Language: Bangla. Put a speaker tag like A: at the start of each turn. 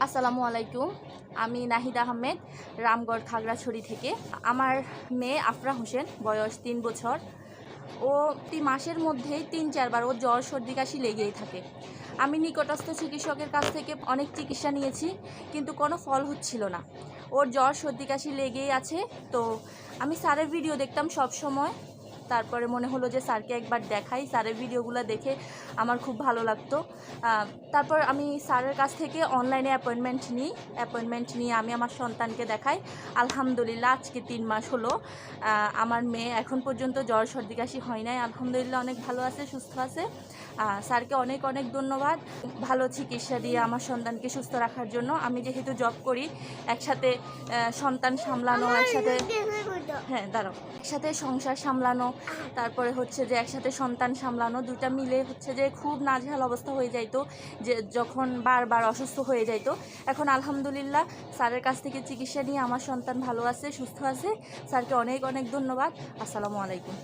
A: আসসালামু আলাইকুম। আমি নাহিদ আহমেদ, রামগড় খাগড়াছড়ি থেকে। আমার মেয়ে আফরা হোসেন, বয়স 3 বছর। ও প্রতি মাসের মধ্যেই 3-4 বার ওর জ্বর সর্দি কাশি লেগেই থাকে। আমি নিকটস্থ চিকিৎসকের কাছ থেকে অনেক চিকিৎসা নিয়েছি, কিন্তু কোনো ফল হচ্ছিল না। ওর জ্বর সর্দি কাশি লেগেই আছে। তো আমি স্যারের ভিডিও দেখতাম সব সময়। তারপরে মনে হলো যে স্যারকে একবার দেখাই। স্যারের ভিডিওগুলো দেখে আমার খুব ভালো লাগতো। তারপর আমি স্যারের কাছ থেকে অনলাইনে অ্যাপয়েন্টমেন্ট নিয়ে আমি আমার সন্তানকে দেখাই। আলহামদুলিল্লাহ আজকে 3 মাস হলো। আমার মেয়ে এখন পর্যন্ত জ্বর সর্দি কাশি হয় নাই। আলহামদুলিল্লাহ অনেক ভালো আছে, সুস্থ আছে। স্যারকে অনেক অনেক ধন্যবাদ ভালো চিকিৎসা দিয়ে আমার সন্তানকে সুস্থ রাখার জন্য। আমি যেহেতু জব করি, একসাথে সন্তান সামলানো, একসাথে দাঁড়াও, একসাথে সংসার সামলানো, তারপরে হচ্ছে যে একসাথে সন্তান সামলানো, দুটা মিলে হচ্ছে যে খুব নাজেহাল অবস্থা হয়ে যাইতো, যে যখন বারবার অসুস্থ হয়ে যাইতো। এখন আলহামদুলিল্লাহ স্যারের কাছ থেকে চিকিৎসা নিয়ে আমার সন্তান ভালো আছে, সুস্থ আছে। স্যারকে অনেক অনেক ধন্যবাদ। আসসালামু আলাইকুম।